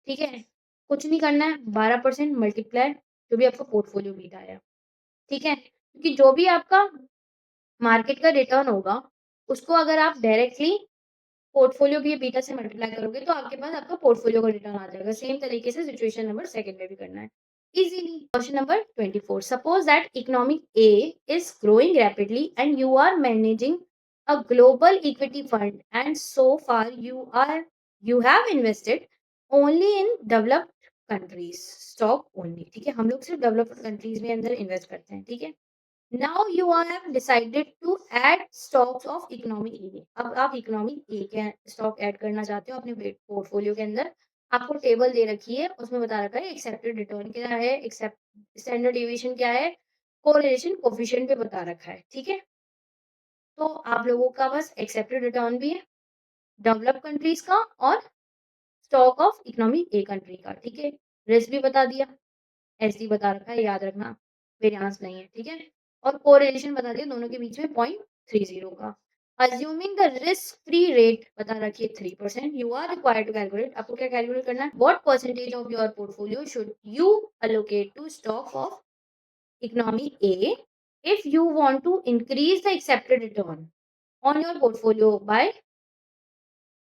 ठीक है? कुछ नहीं करना है 12% मल्टीप्लाई जो भी आपका पोर्टफोलियो बीटा आया। ठीक है? क्योंकि जो भी आपका मार्केट का रिटर्न होगा, उसको अगर आप डायरेक्टली पोर्टफोलियो की बीटा से मल्टीप्लाई करोगे, तो आपके पास आपका पोर्टफोलियो का रिटर्न आ जाएगा। सेम तरीके से सिचुएशन नंबर सेकंड में भी करना है। Easily question number 24 suppose that economic A is growing rapidly and you are managing a global equity fund and so far you have invested only in developed countries stock only ठीक है हम लोग सिर्फ developed countries में अंदर invest करते हैं ठीक है now you have decided to add stocks of economic A अब आप इकोनॉमिक ए के स्टॉक ऐड करना चाहते हो अपने पोर्टफोलियो के अंदर आपको टेबल दे रखी है उसमें बता रखा है एक्सेप्टेड रिटर्न क्या है एक्सेप्ट स्टैंडर्ड डिविएशन क्या है कोरिलेशन कोफिशिएंट पे बता रखा है ठीक है तो आप लोगों का बस एक्सेप्टेड रिटर्न भी है डेवलप्ड कंट्रीज का और stock of economy a country का ठीक है रिस्क भी बता दिया, एसडी बता रखा है, याद रखना, वेरिएंस नहीं है, ठीक है? और कोरिलेशन बता दिया दोनों के बीच में 0.30 का। Assuming the risk free rate बता रखी है 3%, you are required to calculate, आपको क्या कैलकुलेट करना है? What percentage of your portfolio should you allocate to stock of economy A if you want to increase the accepted return on your portfolio by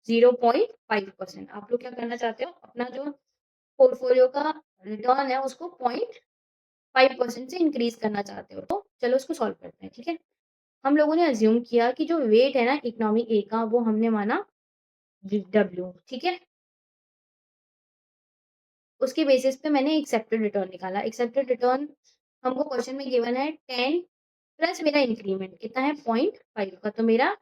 0.5%। आप लोग क्या करना चाहते हो? अपना जो पोर्टफोलियो का रिटर्न है उसको 0.5% से इंक्रीज करना चाहते हो। तो चलो उसको सॉल्व करते हैं, ठीक है? हम लोगों ने अज्यूम किया कि जो वेट है ना इकोनॉमी ए का वो हमने माना डब्ल्यू, ठीक है? उसके बेसिस पे मैंने एक्सेप्टेड रिटर्न निकाला। एक्सेप्टेड रिटर्न हमको क्वेश्चन में गिवन है 10 प्लस मेरा इंक्रीमेंट कितना है 0.5 का, तो मेरा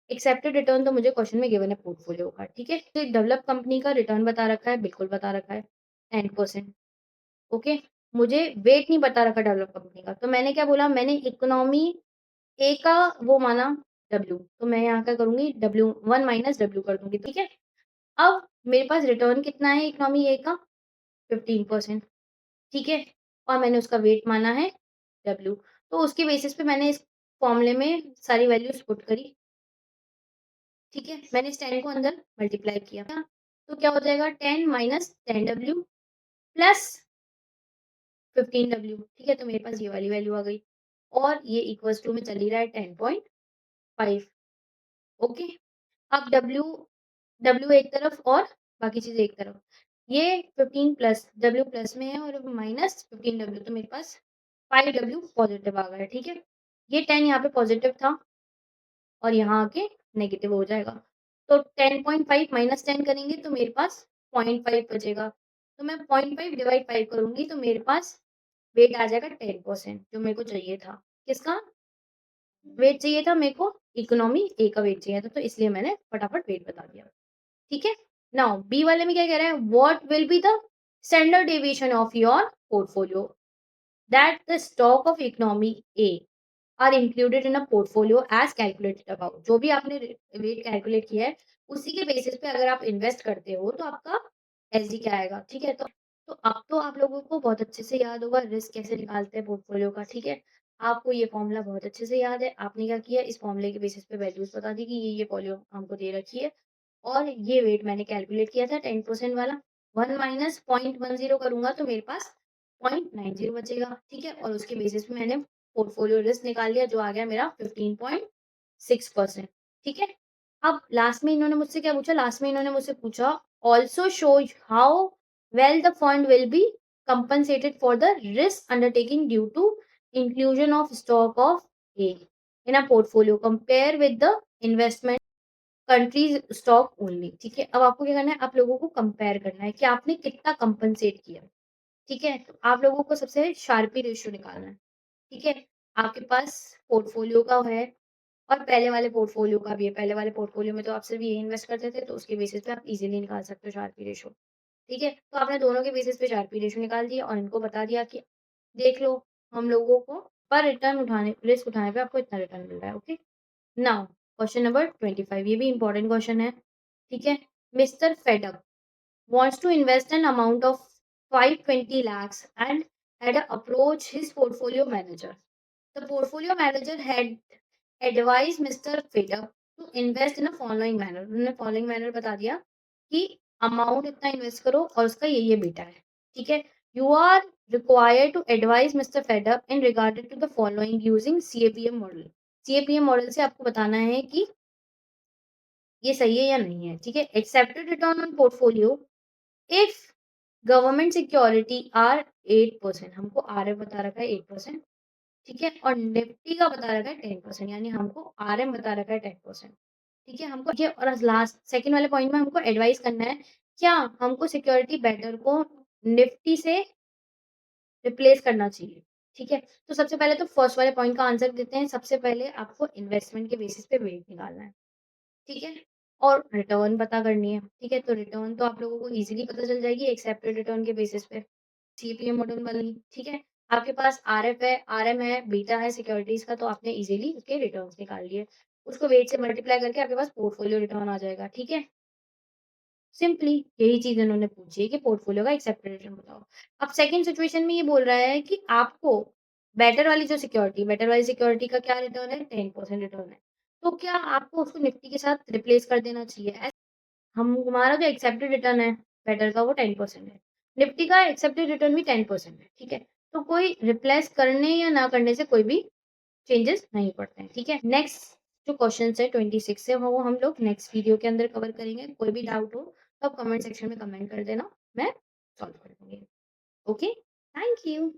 एक्सेप्टेड रिटर्न तो मुझे क्वेश्चन में गिवन है पोर्टफोलियो का, ठीक है? तो डेवलप कंपनी का रिटर्न बता रखा है, बिल्कुल बता रखा है 10%, ओके? मुझे वेट नहीं बता रखा डेवलप कंपनी का, तो मैंने क्या बोला? मैंने इकोनॉमी ए का वो माना डब्ल्यू, तो मैं यहाँ क्या करूँगी? डब्ल्यू 1 माइनस डब्ल्यू कर दूँगी, ठीक है? अब मेरे पास रिटर्न कितना है इकोनॉमी ए का? 15%, ठीक है? और मैंने उसका वेट माना है डब्ल्यू, तो उसके बेसिस पे मैंने इस फॉर्मूले में सारी वैल्यूज़ पुट करी, ठीक है? मैंने इस 10 को अंदर मल्टीप्लाई किया, तो क्या हो जाएगा? 10 माइनस 10 डब्ल्यू प्लस 15 डब्ल्यू, ठीक है? तो मेरे पास ये वाली वैल्यू आ गई और ये इक्वल्स टू में चल ही रहा है 10.5, ओके? अब डब्ल्यू डब्ल्यू एक तरफ और बाकी चीज़ें एक तरफ। ये 15 प्लस डब्ल्यू प्लस में है और माइनस 15 डब्ल्यू, तो मेरे पास 5 डब्ल्यू पॉजिटिव आ गया, ठीक है? ये 10 यहाँ पे पॉजिटिव था और यहाँ आके नेगेटिव हो जाएगा। तो 10.5 माइनस 10 करेंगे तो मेरे पास 0.5 बचेगा। तो मैं 0.5 डिवाइड 5 करूँगी तो मेरे पास वेट आ जाएगा 10% जो मेरे को चाहिए था। किसका वेट चाहिए था मेरे को? इकोनॉमी ए का वेट चाहिए था, तो इसलिए मैंने फटाफट वेट बता दिया। ठीक है? नाउ बी वाले में क्या कह रहा है? What will be the standard deviation of your portfolio that the stock of economy A are included in a portfolio as calculated about. जो भी आपने वेट कैलकुलेट किया है उसी के बेसिस पे अगर आप इन्वेस्ट करते हो तो आपका एसडी क्या आएगा, ठीक है? तो अब तो आप लोगों को बहुत अच्छे से याद होगा रिस्क कैसे निकालते हैं पोर्टफोलियो का, ठीक है? आपको ये फॉर्मूला बहुत अच्छे से याद है। आपने क्या किया? इस फॉर्मूले के बेसिस पे वैल्यूज बता दी कि ये फॉर्मूला हमको दे रखी है और ये वेट मैंने कैलकुलेट किया था 10% वाला। 1 माइनस 0.10 करूंगा तो मेरे पास 0.90 बचेगा, ठीक है? और उसके बेसिस पे मैंने पोर्टफोलियो रिस्क निकाल लिया जो आ गया मेरा 15.6%, ठीक है? अब लास्ट में इन्होंने मुझसे क्या पूछा? लास्ट में इन्होंने मुझसे पूछा also show how well the fund will be compensated for the risk undertaking due to inclusion of stock of A in a portfolio compare with the investment countries stock only, ठीक है? अब आपको क्या करना है? आप लोगों को कंपेयर करना है कि आपने कितना कंपनसेट किया, ठीक है? तो आप लोगों को सबसे शार्पी रेशियो निकालना है, ठीक है? आपके पास पोर्टफोलियो का है और पहले वाले पोर्टफोलियो का भी है। पहले वाले पोर्टफोलियो में तो आप सिर्फ यही इन्वेस्ट करते थे, तो उसके बेसिस पे आप इजीली निकाल सकते हो शार्पी रेशियो, ठीक है? तो आपने दोनों के बेसिस पे शार्पी रेशियो निकाल दिया और इनको बता दिया कि देख लो हम लोगों को पर रिटर्न उठाने रिस्क उठाने पे आपको इतना रिटर्न मिल रहा है, ओके? नाउ क्वेश्चन नंबर 25, ये भी इंपॉर्टेंट क्वेश्चन है, ठीक है? Mister fed up wants to invest an amount of 520 lakhs and had approached his portfolio manager. The portfolio manager had advised Mr. Philip to invest in a following manner. उन्होंने following manner बता दिया कि amount इतना invest करो और उसका ये बेटा है, ठीक है? You are required to advise Mr. Philip in regard to the following using CAPM model. CAPM model से आपको बताना है कि ये सही है या नहीं है, ठीक है? Expected return on portfolio if government security are 8%, हमको आरएफ बता रखा है 8%, ठीक है? और निफ्टी का बता रखा है 10%, यानी हमको आरएम बता रखा है 10%, ठीक है? हमको ठीक है और लास्ट सेकंड वाले पॉइंट में हमको एडवाइस करना है क्या हमको सिक्योरिटी बेटर को निफ्टी से रिप्लेस करना चाहिए, ठीक है? तो सबसे पहले तो फर्स्ट वाले पॉइंट का आंसर देते हैं। सबसे पहले आपको इन्वेस्टमेंट के बेसिस पे वेट निकालना है, ठीक है? और रिटर्न पता करनी है, ठीक है? तो रिटर्न तो आप लोगों को ईज़िली पता चल जाएगी एक्सेप्टेड रिटर्न के बेसिस पे, सीपीएम मॉडल वाली, ठीक है? आपके पास आरएफ है, आरएम है, बीटा है सिक्योरिटीज़ का, तो आपने ईज़िली उसके रिटर्न्स निकाल लिए। उसको वेट से मल्टीप्लाई करके आपके पास पोर्टफोलियो रिटर्न आ जाएगा, ठीक है? सिंपली यही चीज़ इन्होंने पूछी है कि पोर्टफोलियो का एक्सेप्टेड रिटर्न बताओ। अब सेकंड सिचुएशन में ये बोल रहा है कि आपको बेटर वाली सिक्योरिटी का क्या रिटर्न है? 10% रिटर्न है। तो क्या आपको उसको निफ्टी के साथ रिप्लेस कर देना चाहिए? हमारा जो एक्सेप्टेड रिटर्न है बेटर का वो 10% है। निफ्टी का एक्सेप्टेड रिटर्न भी 10% है, ठीक है? तो कोई रिप्लेस करने या ना करने से कोई भी चेंजेस नहीं पड़ते हैं, ठीक है? नेक्स्ट जो क्वेश्चंस है 26 से वो हम लोग नेक्स्ट वीडियो के अंदर कवर करेंगे। कोई भी डाउट हो तो आप कमेंट सेक्शन में कमेंट कर देना, मैं सॉल्व कर दूँगी। ओके? Thank you.